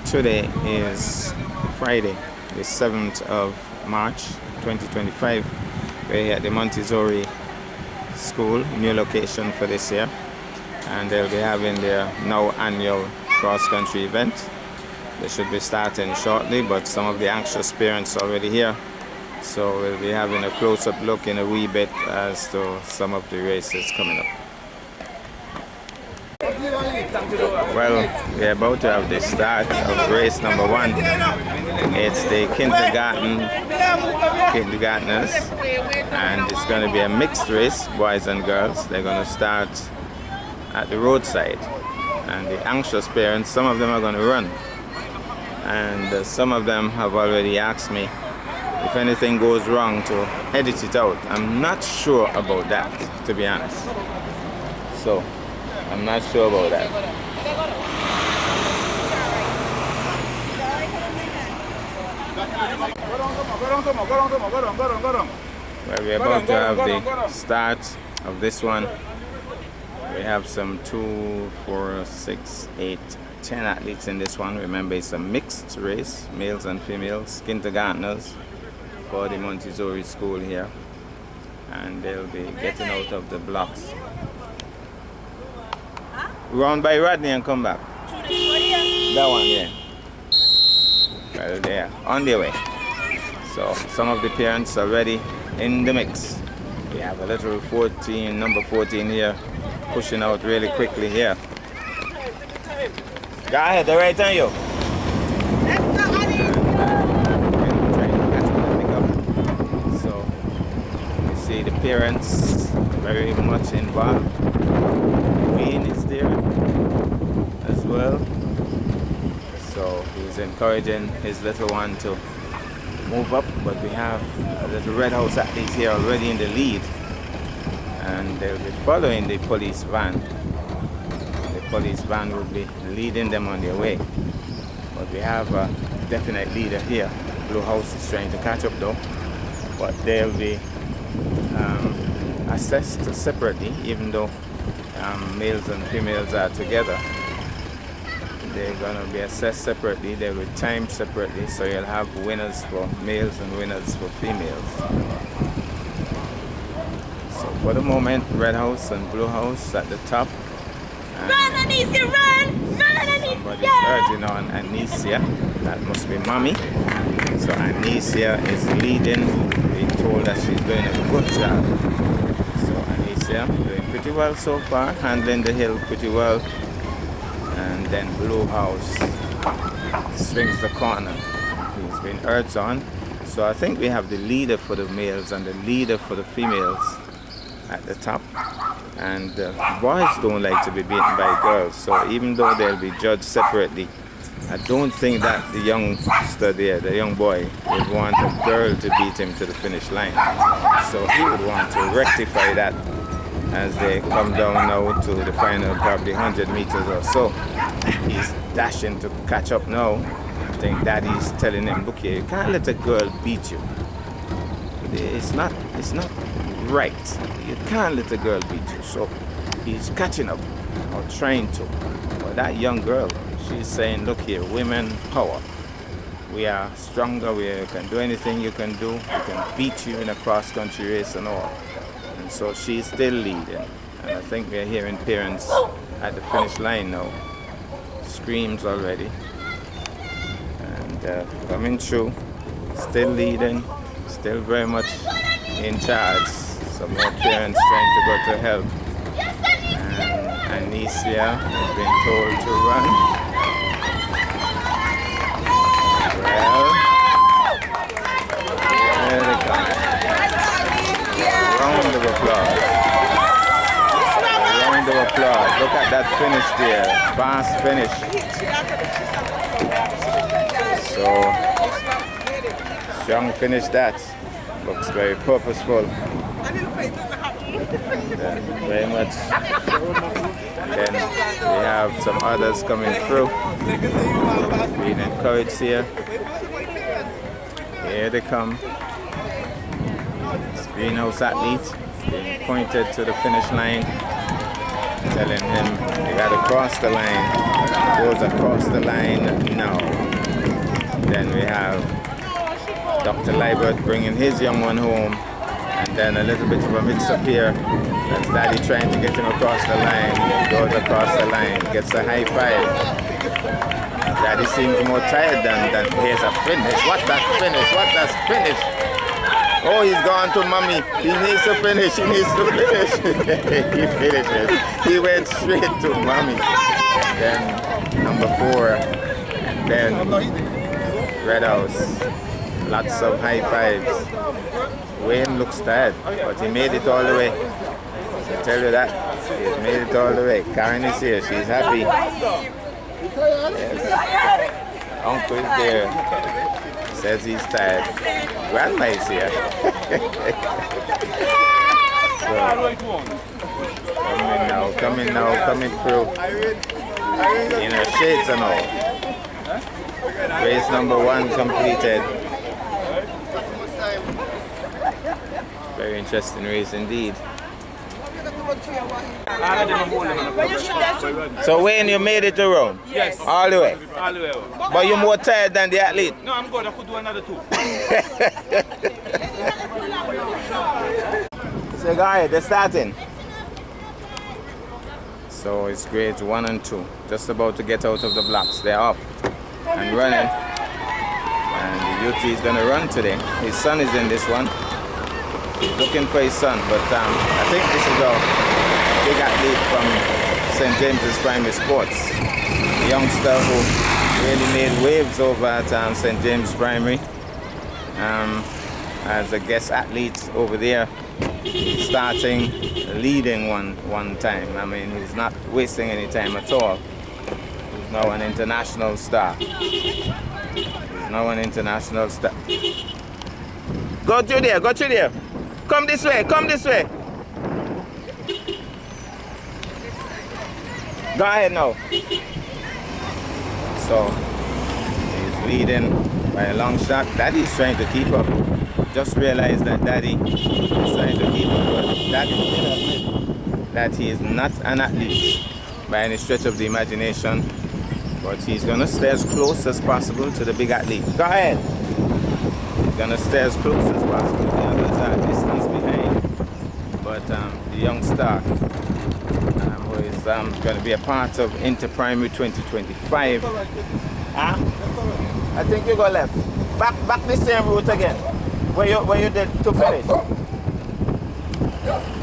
Today is Friday, the 7th of March 2025. We're here at the Montessori School, new location for this year, and they'll be having their now annual cross-country event. They should be starting shortly, but some of the anxious parents are already here, so we'll be having a close-up look in a wee bit as to some of the races coming up. Well, we're about to have the start of race number 1. It's the kindergartners, and it's going to be a mixed race, boys and girls. They're going to start at the roadside, and the anxious parents, some of them are going to run, and some of them have already asked me if anything goes wrong to edit it out. I'm not sure about that, to be honest. So I'm not sure about that. Well, we're about to have the start of this one. We have some 2, 4, 6, 8, 10 athletes in this one. Remember, it's a mixed race, males and females, kindergartners for the Montessori school here. And they'll be getting out of the blocks. Round by Rodney and come back. That one, yeah. Well, they're on their way. So some of the parents are ready in the mix. We have a little number 14 here, pushing out really quickly here. Go ahead, they're right on you. So you see the parents very much involved. Wayne is there as well, so he's encouraging his little one to move up. But we have a little red house athlete here already in the lead, and they'll be following the police van. The police van will be leading them on their way, but we have a definite leader here. Blue House is trying to catch up though, but they'll be assessed separately, even though males and females are together. They're going to be assessed separately. They will be timed separately, so you'll have winners for males and winners for females. So for the moment, Red House and Blue House at the top. Run, Anicia, run! Run, Anicia! Somebody's urging on Anicia. That must be Mommy. So Anicia is leading. Being told that she's doing a good job. So Anicia doing pretty well so far, handling the hill pretty well. And then Blue House swings the corner. He's been urged on. So I think we have the leader for the males and the leader for the females at the top. And boys don't like to be beaten by girls. So even though they'll be judged separately, I don't think that the youngster there, the young boy, would want a girl to beat him to the finish line. So he would want to rectify that as they come down now to the final, probably 100 meters or so. He's dashing to catch up now. I think Daddy's telling him, look here, you can't let a girl beat you. It's not right. You can't let a girl beat you. So he's catching up, or trying to. But that young girl, she's saying, look here, women power. We are stronger, we can do anything you can do. We can beat you in a cross-country race and all. And so she's still leading. And I think we're hearing parents at the finish line now. Screams already. And coming through, still leading, still very much in charge. Some more parents trying to go to help. And Anicia has been told to run. Well, there they come. Round of applause. Round of applause. Look at that finish there. Fast finish. So, strong finish that. Looks very purposeful. Very much. And then we have some others coming through. Being encouraged here. Here they come. Greenhouse athletes being pointed to the finish line. telling him you gotta cross the line. Goes across the line now. Then we have Dr. Libert bringing his young one home, and then a little bit of a mix-up here. That's Daddy trying to get him across the line. Goes across the line, gets a high five. Daddy seems more tired than here's a finish. What that finish? What that finish? Oh, he's gone to Mommy. He needs to finish. He needs to finish. He finishes. He went straight to Mommy. Then number 4. And then Red House. Lots of high fives. Wayne looks tired, but he made it all the way. I tell you that. He's made it all the way. Karen is here. She's happy. Yes. Uncle is there. Says he's tired. Grandma is here. So, coming now, coming through. In her shades and all. Race number 1 completed. Very interesting race indeed. So Wayne, you made it around? Yes. All the way? All the way. But you're more tired than the athlete? No, I'm good. I could do another 2. So go ahead, they're starting. So it's grades 1 and 2. Just about to get out of the blocks. They're off and running. And the UT is going to run today. His son is in this one. He's looking for his son, but I think this is a big athlete from St. James's Primary Sports. A youngster who really made waves over at St. James Primary as a guest athlete over there. He's starting, leading one time. I mean, he's not wasting any time at all. He's now an international star. Go through there, go through there. Come this way, come this way. Go ahead now. So, he's leading by a long shot. Daddy's trying to keep up. Just realized that Daddy is trying to keep up. But Daddy did admit that he is not an athlete by any stretch of the imagination. But he's going to stay as close as possible to the big athlete. Go ahead. He's going to stay as close as possible. The others are a distance behind. But the young star who is going to be a part of Inter-Primary 2025. I think you go left. Back the same route again. Where you did to finish.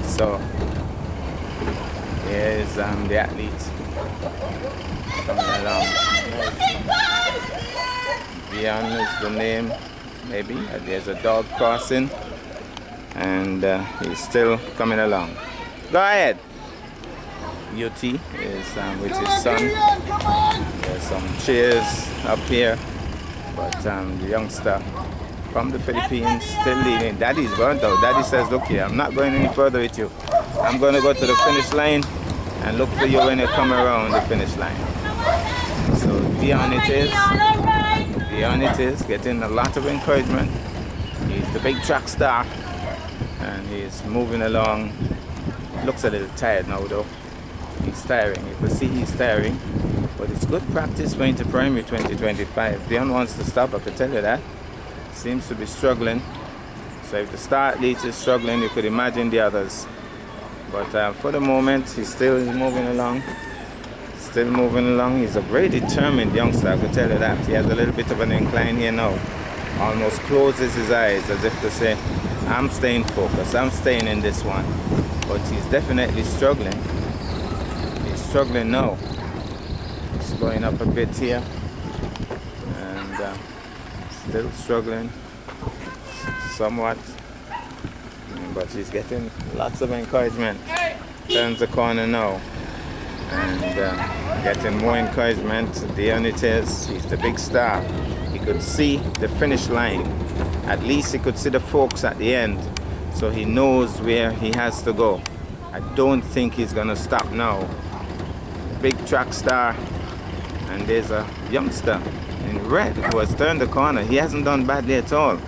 So here's the athlete coming along. Dion is the name, maybe. There's a dog crossing, and he's still coming along. Go ahead. UT is with his son. There's some chairs up here, but the youngster from the Philippines still leading. Daddy's burnt out. Daddy says, look here, I'm not going any further with you. I'm going to go to the finish line and look for you when you come around the finish line. So Dion it is. Dion it is, getting a lot of encouragement. He's the big track star and he's moving along. Looks a little tired now though. He's tiring. You can see he's tiring. But it's good practice for Inter-Primary 2025. Dion wants to stop, I can tell you that. Seems to be struggling. So if the star athlete is struggling, you could imagine the others. But for the moment, he's still moving along. Still moving along. He's a very determined youngster, I could tell you that. He has a little bit of an incline here now. Almost closes his eyes as if to say, I'm staying focused, I'm staying in this one. But he's definitely struggling. He's struggling now. He's going up a bit here. And still struggling somewhat, but he's getting lots of encouragement. Turns the corner now and getting more encouragement. Dion it is. He's the big star. He could see the finish line. At least he could see the folks at the end, so he knows where he has to go. I don't think he's gonna stop now. Big track star, and there's a youngster in red who has turned the corner. He hasn't done badly at all.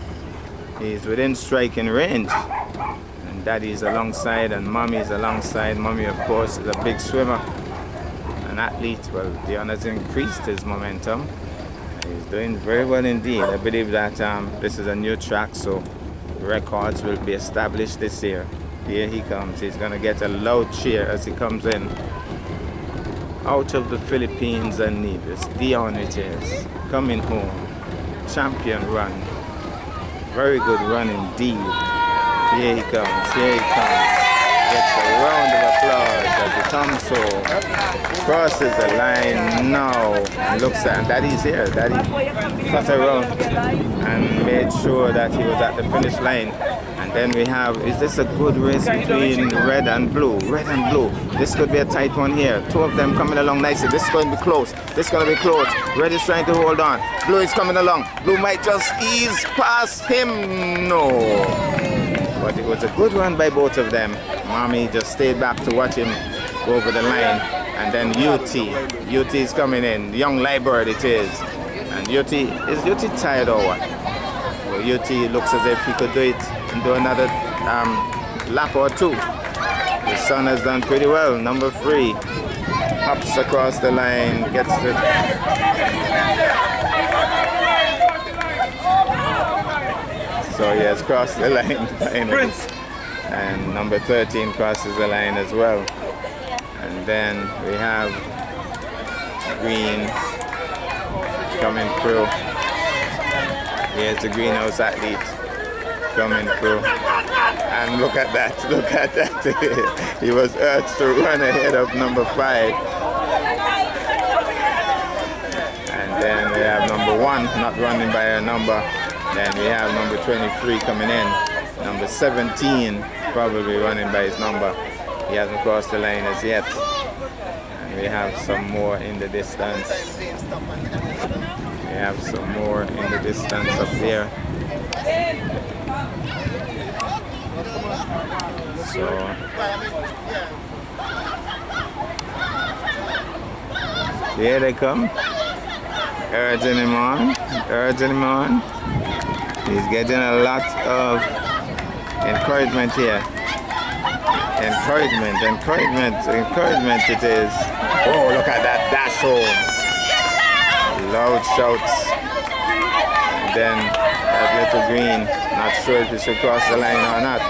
He's within striking range. And and daddy's alongside and mommy's alongside. Mommy, of course, is a big swimmer, an athlete. Well, Dion has increased his momentum. He's doing very well indeed. I believe that this is a new track, so records will be established this year. Here he comes. He's going to get a loud cheer as he comes in. Out of the Philippines and Nevis, Dion it is, coming home. Champion run. Very good run indeed. Here he comes, here he comes. Gets a round of applause as he comes home. Crosses the line now and looks at, and daddy's here. Daddy cut around and made sure that he was at the finish line. And then we have, is this a good race between red and blue? Red and blue. This could be a tight one here. Two of them coming along nicely. This is going to be close. This is going to be close. Red is trying to hold on. Blue is coming along. Blue might just ease past him. No. But it was a good run by both of them. Mommy just stayed back to watch him go over the line. And then UT. UT is coming in. Young Liebert it is. And UT, is UT tired or what? Well, UT looks as if he could do it and do another lap or two. The son has done pretty well. Number 3 hops across the line, gets the so he has crossed the line finally. And number 13 crosses the line as well. And then we have Green coming through. Here's the greenhouse athlete coming through. And look at that, look at that. He was urged to run ahead of number 5. And then we have number 1 not running by a number. Then we have number 23 coming in. Number 17 probably running by his number. He hasn't crossed the line as yet. And we have some more in the distance. We have some more in the distance up there. So here they come, urging him on, urging him on. He's getting a lot of encouragement here. Encouragement, encouragement, encouragement it is. Oh, look at that dash home. Loud shouts. And then that little Green, not sure if he should cross the line or not.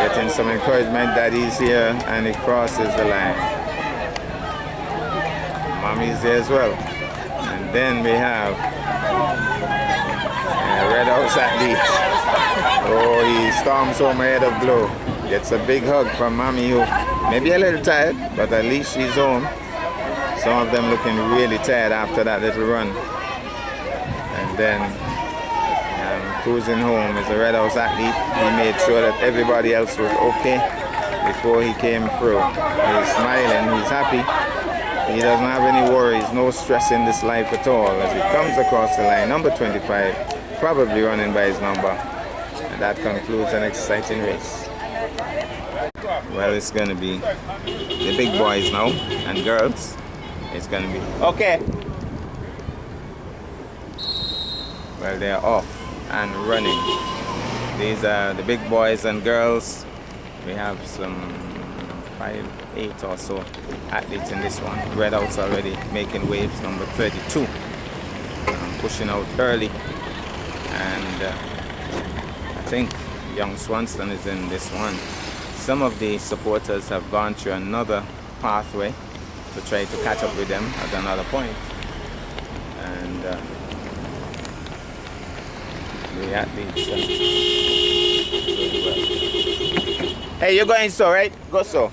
Getting some encouragement that he's here and he crosses the line. Mommy's there as well. And then we have Red House athlete. Oh, he storms home ahead of Blue. Gets a big hug from Mommy, who may be a little tired, but at least she's home. Some of them looking really tired after that little run. And then cruising home is a Red House athlete. He made sure that everybody else was okay before he came through. He's smiling, he's happy. He doesn't have any worries, no stress in this life at all as he comes across the line. Number 25, probably running by his number. And that concludes an exciting race. Well, it's going to be the big boys now and girls. It's going to be okay. Well, they're off and running. These are the big boys and girls. We have some 5, 8 or so athletes in this one. Red House already making waves. Number 32 pushing out early, and I think Young Swanston is in this one. Some of the supporters have gone through another pathway to try to catch up with them at another point. And the athletes doing well. Hey, you're going so, right? Go so.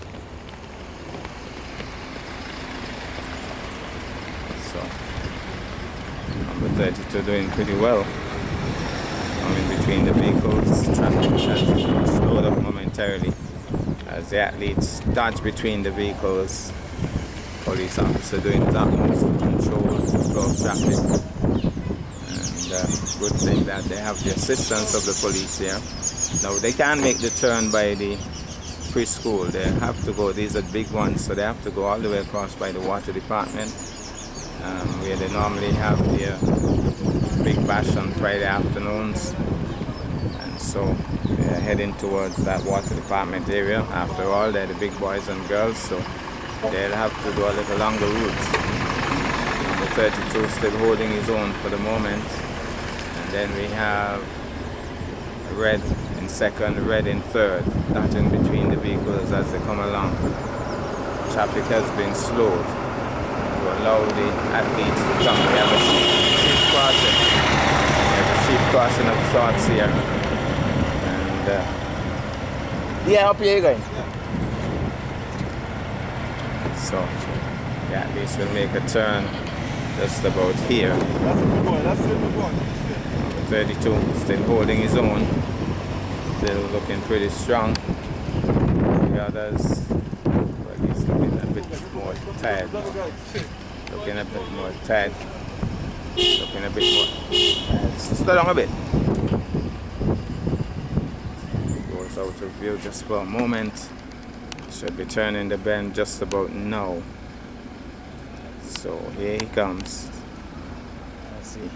So, number 32 doing pretty well. Coming between the vehicles, traffic has slowed up momentarily as the athletes dodge between the vehicles. Police officer doing his utmost to control the flow of traffic. Good thing that they have the assistance of the police here. Now they can't make the turn by the preschool. They have to go, these are big ones, so they have to go all the way across by the water department, where they normally have their big bash on Friday afternoons. And so they They're heading towards that water department area. After all, they're the big boys and girls, so they'll have to do a little longer route. Number 32 still holding his own for the moment. And then we have red in second, red in third, dodging between the vehicles as they come along. Traffic has been slowed to allow the athletes to come. We have a sheep crossing. We have a sheep crossing of sorts here. And yeah, up here you going. So the athletes will make a turn just about here. Number 32 still holding his own. Still looking pretty strong. The others, well, he's looking a bit more tired. Looking a bit more tired. Looking a bit more tired. Slow down a bit. Goes out of view just for a moment. Should be turning the bend just about now. So here he comes. Let's see.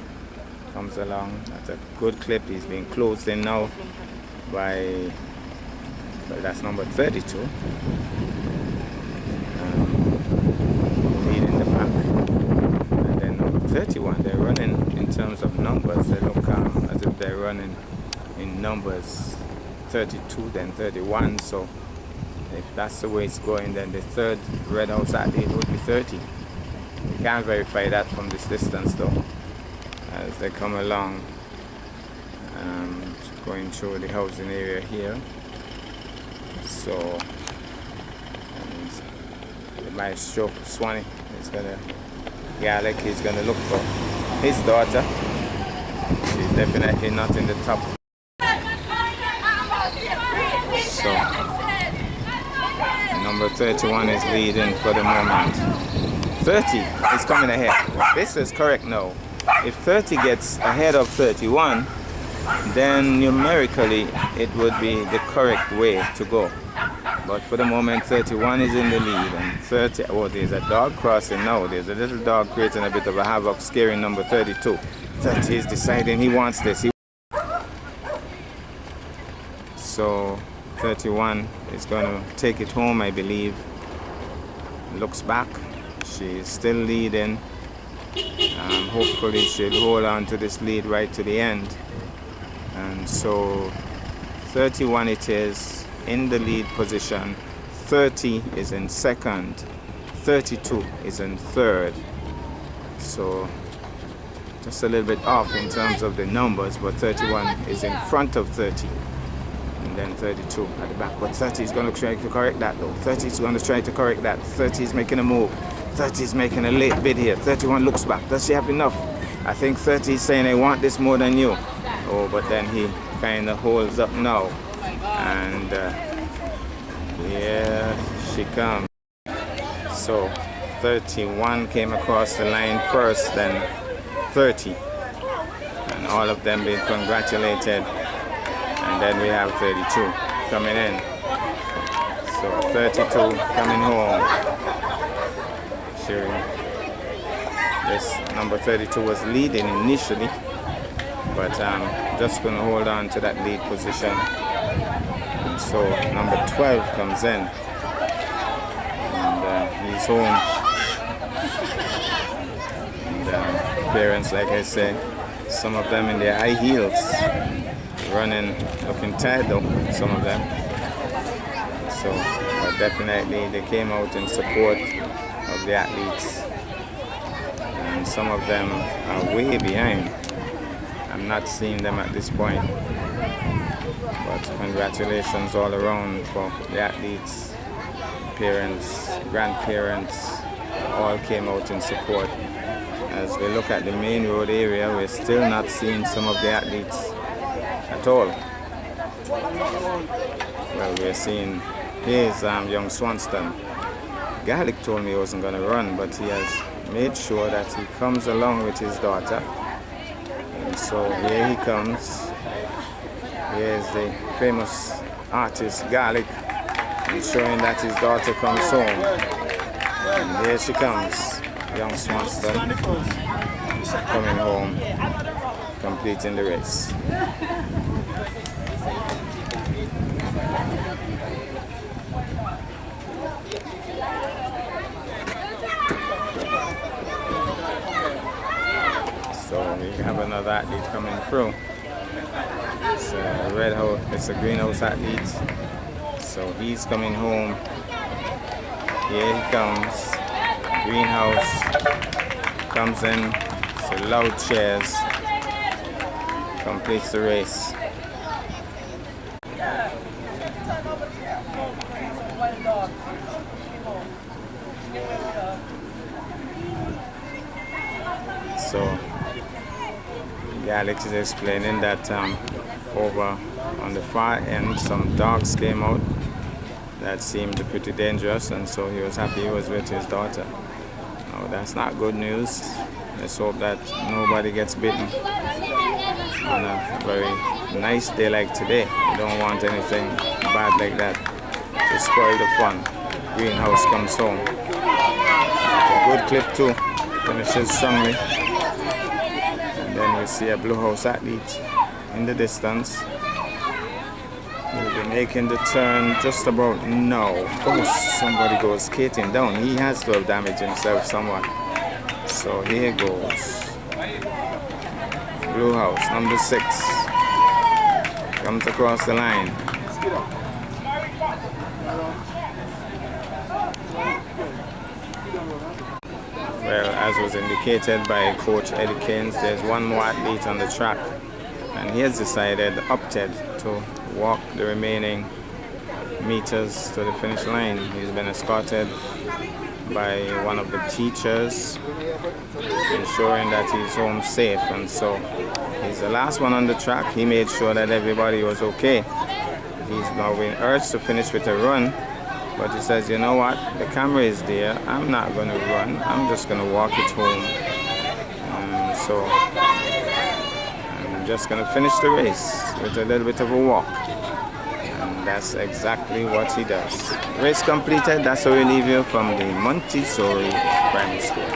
Comes along at a good clip. He's being closed in now by, well, that's number 32, leading the pack. And then number 31, they're running in terms of numbers. They look as if they're running in numbers, 32 then 31. So if that's the way it's going, then the third Red House athlete would be 30. You can't verify that from this distance though, as they come along. Going through the housing area here. So the maestro Swanee is gonna, Garlic is gonna look for his daughter. She's definitely not in the top. So number 31 is leading for the moment. 30 is coming ahead. This is correct now. If 30 gets ahead of 31, then numerically it would be the correct way to go. But for the moment 31 is in the lead, and 30, oh, there's a dog crossing now. There's a little dog creating a bit of a havoc, scaring number 32. 30 is deciding he wants this. So 31 is going to take it home, I believe. Looks back. She's still leading. Hopefully she'll hold on to this lead right to the end. And so 31 it is in the lead position. 30 is in second. 32 is in third. So just a little bit off in terms of the numbers, but 31 is in front of 30. And then 32 at the back. But 30 is going to try to correct that though. 30 is going to try to correct that. 30 is making a move. 30 is making a late bid here. 31 looks back. Does she have enough? I think 30 is saying, I want this more than you. Oh, but then he kind of holds up now. And here she comes. So 31 came across the line first, then 30. And all of them being congratulated. And then we have 32 coming in. So 32 coming home. Sure. This number 32 was leading initially, but just going to hold on to that lead position. And so number 12 comes in, and he's home. And parents, like I said, some of them in their high heels, running, looking tired though, some of them. So but definitely they came out in support of the athletes, and some of them are way behind. I'm not seeing them at this point, but congratulations all around for the athletes. Parents, grandparents, all came out in support. As we look at the main road area, we're still not seeing some of the athletes at all. Well, we're seeing, here's young Swanston. Garlic told me he wasn't going to run, but he has made sure that he comes along with his daughter. And so here he comes. Here's the famous artist Garlic, and showing that his daughter comes home. And here she comes, young Swanston, coming home, completing the race. So we have another athlete coming through. It's a it's a greenhouse athlete. So he's coming home. Here he comes. Greenhouse comes in. So loud cheers. Completes the race. So Alex is explaining that over on the far end some dogs came out that seemed pretty dangerous, and so he was happy he was with his daughter. Now that's not good news. Let's hope that nobody gets bitten on a very nice day like today. You don't want anything bad like that to spoil the fun. Greenhouse comes home. A good clip too. Finishes strongly. And then we see a Blue House athlete in the distance. He'll be making the turn just about now. Oh, somebody goes skating down. He has to have damaged himself somewhat. So here goes. Blue House, number 6. Comes across the line. Well, as was indicated by Coach Eddie Keynes, there's one more athlete on the track, and he has opted to walk the remaining meters to the finish line. He's been escorted by one of the teachers, ensuring that he's home safe, and so he's the last one on the track. He made sure that everybody was okay. He's now been urged to finish with a run, but he says, you know what, the camera is there, I'm not going to run, I'm just going to walk it home. So I'm just going to finish the race with a little bit of a walk. And that's exactly what he does. Race completed. That's how we leave you from the Montessori Primary School.